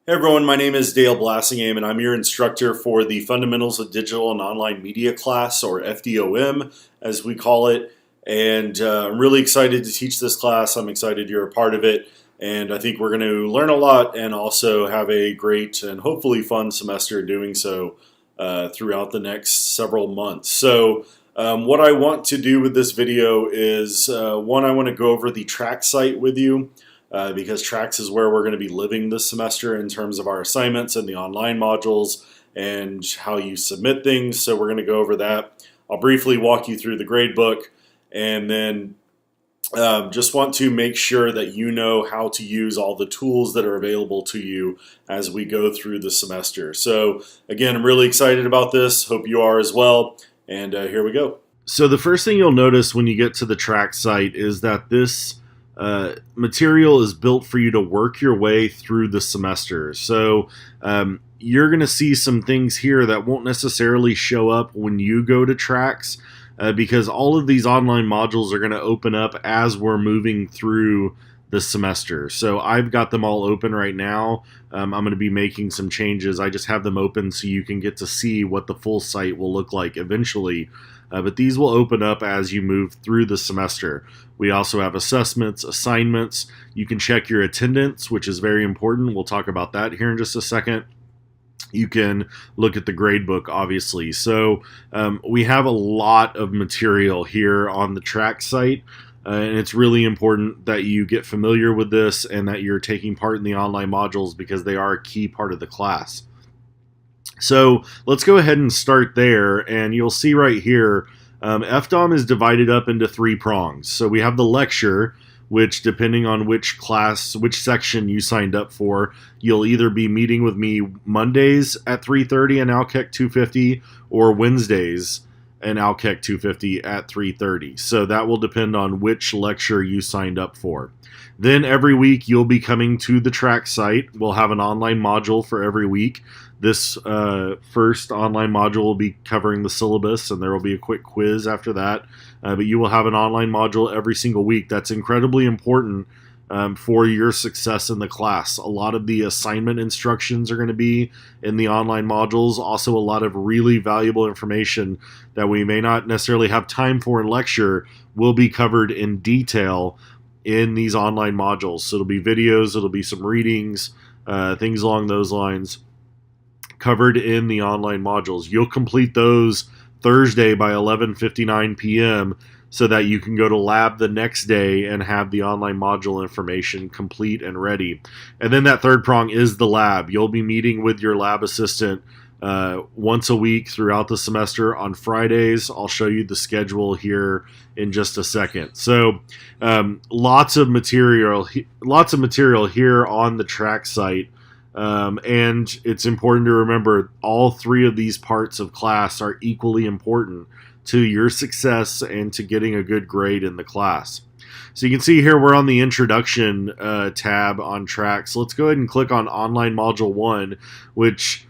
Hey everyone, my name is Dale Blassingame and I'm your instructor for the Fundamentals of Digital and Online Media class, or FDOM as we call it. And I'm really excited to teach this class. I'm excited you're a part of it. And I think we're going to learn a lot and also have a great and hopefully fun semester doing so throughout the next several months. So what I want to do with this video is, one, I want to go over the track site with you. Because tracks is where we're going to be living this semester in terms of our assignments and the online modules and how you submit things. So we're going to go over that. I'll briefly walk you through the grade book, and then just want to make sure that you know how to use all the tools that are available to you as we go through the semester. So again, I'm really excited about this. Hope you are as well. And here we go. So the first thing you'll notice when you get to the track site is that this material is built for you to work your way through the semester. So you're going to see some things here that won't necessarily show up when you go to tracks, because all of these online modules are going to open up as we're moving through the semester. So I've got them all open right now. I'm going to be making some changes. I just have them open so you can get to see what the full site will look like eventually. But these will open up as you move through the semester. We also have assessments, assignments. You can check your attendance, which is very important. We'll talk about that here in just a second. You can look at the grade book, obviously. So we have a lot of material here on the track site. And it's really important that you get familiar with this and that you're taking part in the online modules, because they are a key part of the class. So let's go ahead and start there, and you'll see right here, FDOM is divided up into three prongs. So we have the lecture, which, depending on which class, which section you signed up for, you'll either be meeting with me Mondays at 3:30 in Alkec 250 or Wednesdays in Alkec 250 at 3:30. So that will depend on which lecture you signed up for. Then every week you'll be coming to the track site. We'll have an online module for every week. This first online module will be covering the syllabus, and there will be a quick quiz after that. But you will have an online module every single week. That's incredibly important for your success in the class. A lot of the assignment instructions are going to be in the online modules. Also, a lot of really valuable information that we may not necessarily have time for in lecture will be covered in detail in these online modules. So it'll be videos, it'll be some readings, things along those lines, covered in the online modules. You'll complete those Thursday by 11:59 p.m. so that you can go to lab the next day and have the online module information complete and ready. And then that third prong is the lab. You'll be meeting with your lab assistant once a week throughout the semester on Fridays. I'll show you the schedule here in just a second. So lots of material here on the track site. And it's important to remember all three of these parts of class are equally important to your success and to getting a good grade in the class. So you can see here we're on the introduction tab on tracks. Let's go ahead and click on online module 1, which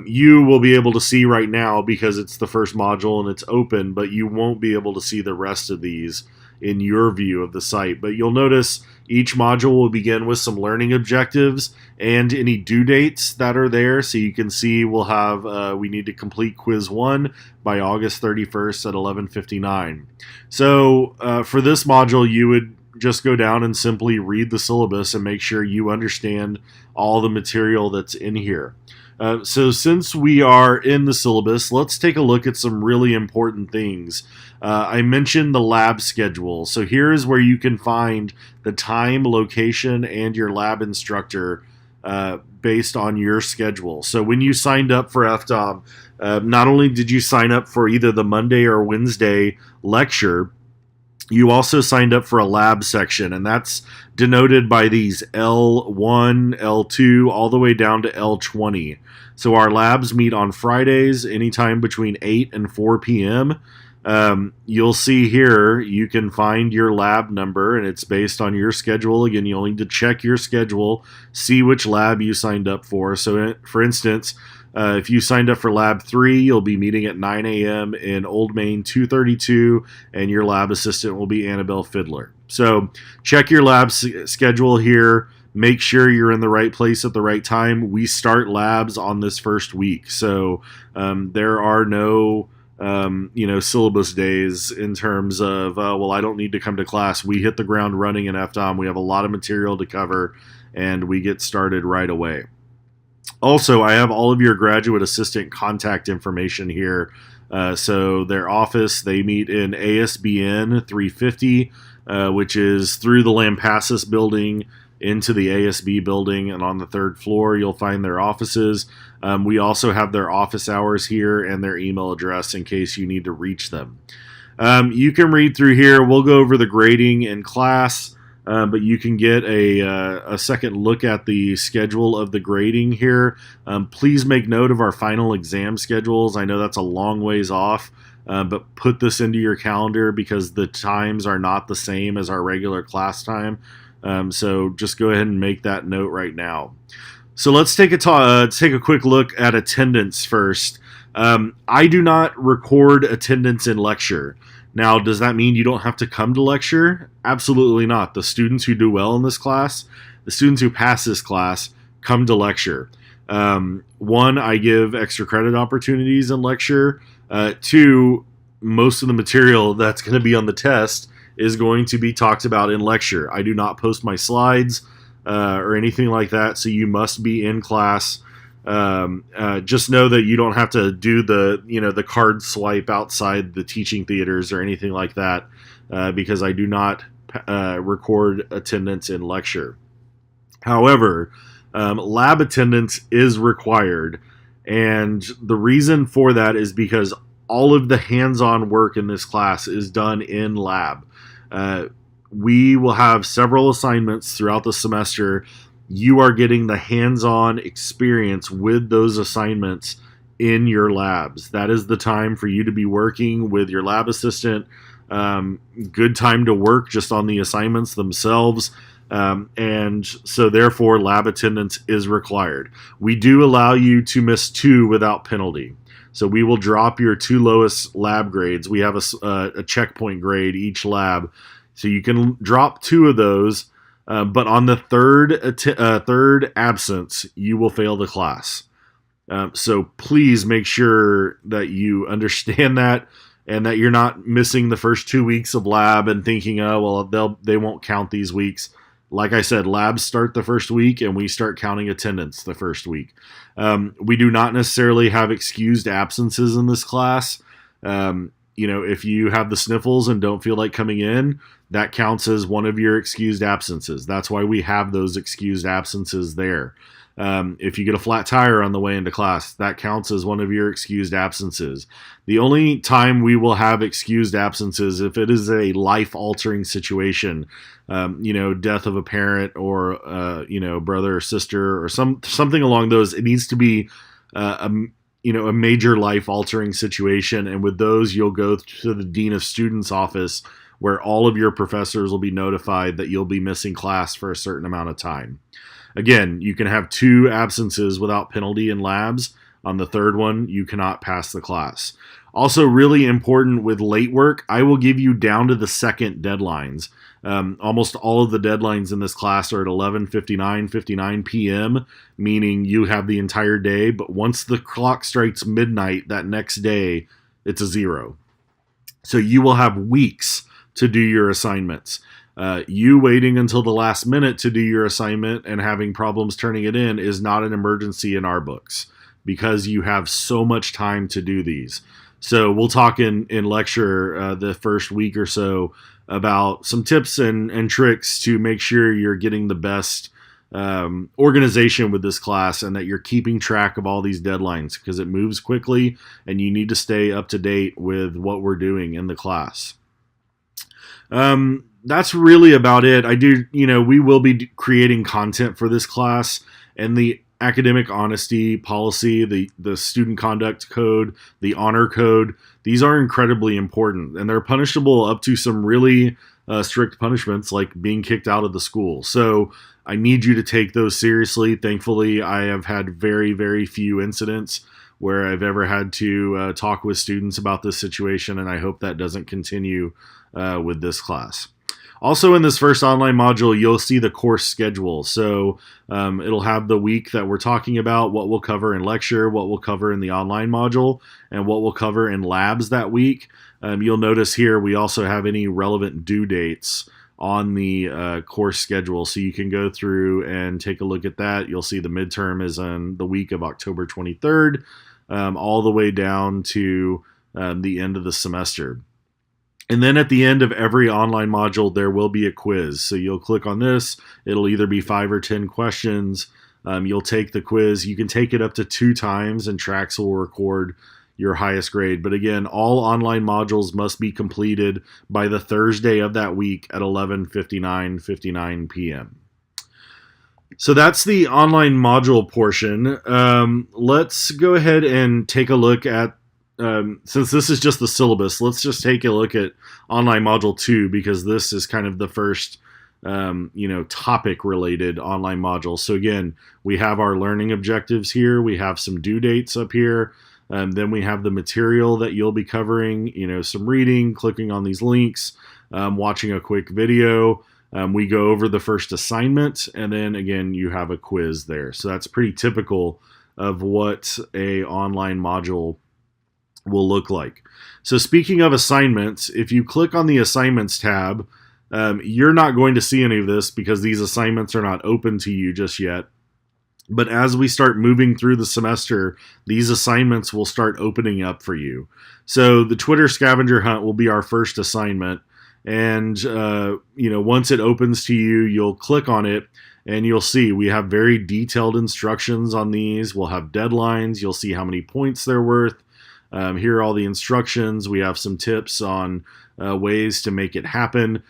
you will be able to see right now because it's the first module and it's open, but you won't be able to see the rest of these in your view of the site. But you'll notice each module will begin with some learning objectives and any due dates that are there. So you can see we'll have, we need to complete quiz 1 by August 31st at 11:59. So for this module, you would just go down and simply read the syllabus and make sure you understand all the material that's in here. So since we are in the syllabus, let's take a look at some really important things. I mentioned the lab schedule. So here is where you can find the time, location, and your lab instructor based on your schedule. So when you signed up for FDOM, not only did you sign up for either the Monday or Wednesday lecture, you also signed up for a lab section, and that's denoted by these L1, L2, all the way down to L20. So our labs meet on Fridays anytime between 8 and 4 p.m. You'll see here you can find your lab number, and it's based on your schedule. Again, you'll need to check your schedule, see which lab you signed up for. So for instance, if you signed up for Lab 3, you'll be meeting at 9 a.m. in Old Main 232, and your lab assistant will be Annabelle Fiddler. So check your lab schedule here. make sure you're in the right place at the right time. We start labs on this first week, so there are no syllabus days in terms of, well, I don't need to come to class. We hit the ground running in FDOM. We have a lot of material to cover, and we get started right away. Also, I have all of your graduate assistant contact information here. So their office, they meet in ASBN 350, which is through the Lampasas building into the ASB building, and on the third floor you'll find their offices. We also have their office hours here and their email address in case you need to reach them. You can read through here. We'll go over the grading in class, but you can get a second look at the schedule of the grading here. Please make note of our final exam schedules. I know that's a long ways off, but put this into your calendar because the times are not the same as our regular class time. So just go ahead and make that note right now. So let's take a quick look at attendance first. I do not record attendance in lecture. Now, does that mean you don't have to come to lecture? Absolutely not. The students who do well in this class, the students who pass this class, come to lecture. One, I give extra credit opportunities in lecture. Two, most of the material that's going to be on the test is going to be talked about in lecture. I do not post my slides or anything like that, so you must be in class. Just know that you don't have to do the card swipe outside the teaching theaters or anything like that, because I do not record attendance in lecture. However, lab attendance is required, and the reason for that is because all of the hands-on work in this class is done in lab. We will have several assignments throughout the semester. You are getting the hands-on experience with those assignments in your labs. That is the time for you to be working with your lab assistant. Good time to work just on the assignments themselves. And so therefore lab attendance is required. We do allow you to miss 2 without penalty. So we will drop your 2 lowest lab grades. We have a checkpoint grade each lab. So you can drop 2 of those, but on the third absence, you will fail the class. So please make sure that you understand that and that you're not missing the first 2 weeks of lab and thinking, oh, well, they won't count these weeks. Like I said, labs start the first week and we start counting attendance the first week. We do not necessarily have excused absences in this class. If you have the sniffles and don't feel like coming in, that counts as one of your excused absences. That's why we have those excused absences there. If you get a flat tire on the way into class, that counts as one of your excused absences. The only time we will have excused absences if it is a life-altering situation, death of a parent or brother or sister or something along those. It needs to be a major life-altering situation, and with those, you'll go to the Dean of Students office where all of your professors will be notified that you'll be missing class for a certain amount of time. Again, you can have 2 absences without penalty in labs. On the third one, you cannot pass the class. Also, really important with late work, I will give you down to the second deadlines. Almost all of the deadlines in this class are at 11:59 p.m., meaning you have the entire day, but once the clock strikes midnight that next day, it's a 0. So you will have weeks to do your assignments. You waiting until the last minute to do your assignment and having problems turning it in is not an emergency in our books because you have so much time to do these. So we'll talk in lecture the first week or so about some tips and tricks to make sure you're getting the best organization with this class and that you're keeping track of all these deadlines because it moves quickly and you need to stay up to date with what we're doing in the class. That's really about it. We will be creating content for this class, and the academic honesty policy, the student conduct code, the honor code, these are incredibly important, and they're punishable up to some really strict punishments like being kicked out of the school. So I need you to take those seriously. Thankfully, I have had very, very few incidents where I've ever had to talk with students about this situation, and I hope that doesn't continue with this class. Also in this first online module, you'll see the course schedule. So it'll have the week that we're talking about, what we'll cover in lecture, what we'll cover in the online module, and what we'll cover in labs that week. You'll notice here we also have any relevant due dates on the course schedule, so you can go through and take a look at that. You'll see the midterm is on the week of October 23rd, all the way down to the end of the semester. And then at the end of every online module, there will be a quiz. So you'll click on this. It'll either be 5 or 10 questions. You'll take the quiz. You can take it up to 2 times, and Trax will record your highest grade. But again, all online modules must be completed by the Thursday of that week at 11:59 p.m. So that's the online module portion. Let's go ahead and take a look at, since this is just the syllabus, let's just take a look at online module 2, because this is kind of the first topic related online module. So again, we have our learning objectives here. We have some due dates up here. Then we have the material that you'll be covering, some reading, clicking on these links, watching a quick video. We go over the first assignment, and then again, you have a quiz there. So that's pretty typical of what a online module will look like. So speaking of assignments, if you click on the assignments tab, you're not going to see any of this because these assignments are not open to you just yet. But as we start moving through the semester, these assignments will start opening up for you. So the Twitter scavenger hunt will be our first assignment. And, once it opens to you, you'll click on it and you'll see we have very detailed instructions on these. We'll have deadlines. You'll see how many points they're worth. Here are all the instructions. We have some tips on ways to make it happen.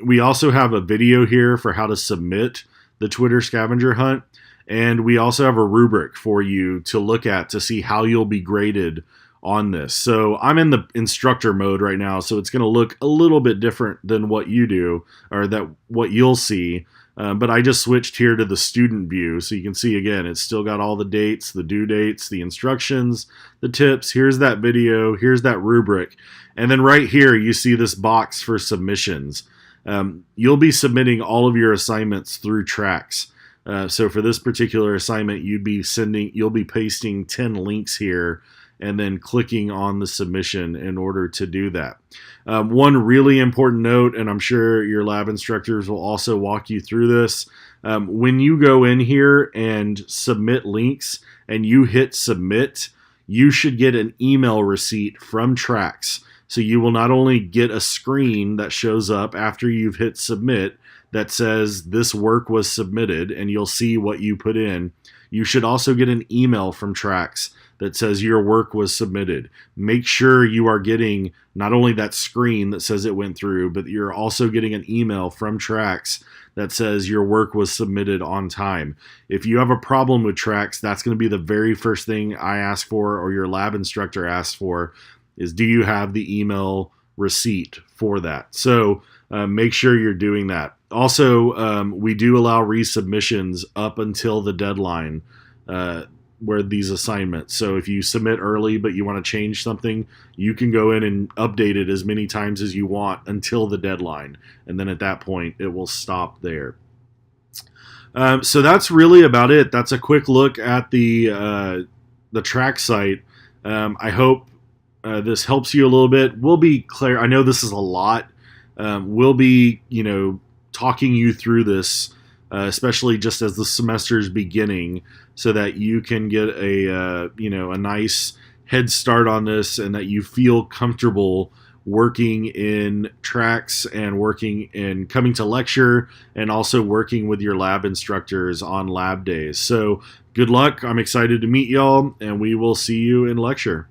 We also have a video here for how to submit the Twitter scavenger hunt. And we also have a rubric for you to look at to see how you'll be graded on this. So I'm in the instructor mode right now, so it's going to look a little bit different than what you do, or what you'll see. But I just switched here to the student view, so you can see again, it's still got all the dates, the due dates, the instructions, the tips. Here's that video, here's that rubric. And then right here, you see this box for submissions. You'll be submitting all of your assignments through Trax. So for this particular assignment, you'll be pasting 10 links here and then clicking on the submission in order to do that. One really important note, and I'm sure your lab instructors will also walk you through this, when you go in here and submit links and you hit submit, you should get an email receipt from Trax. So you will not only get a screen that shows up after you've hit submit that says this work was submitted, and you'll see what you put in. You should also get an email from Trax that says your work was submitted. Make sure you are getting not only that screen that says it went through, but you're also getting an email from Trax that says your work was submitted on time. If you have a problem with Trax, that's going to be the very first thing I ask for, or your lab instructor asks for, is do you have the email receipt for that? So make sure you're doing that. Also, we do allow resubmissions up until the deadline where these assignments. So if you submit early but you want to change something, you can go in and update it as many times as you want until the deadline. And then at that point, it will stop there. So that's really about it. That's a quick look at the Trax site. I hope this helps you a little bit. We'll be clear. I know this is a lot. We'll be, talking you through this, especially just as the semester is beginning, so that you can get a nice head start on this, and that you feel comfortable working in Trax and coming to lecture, and also working with your lab instructors on lab days. So good luck. I'm excited to meet y'all, and we will see you in lecture.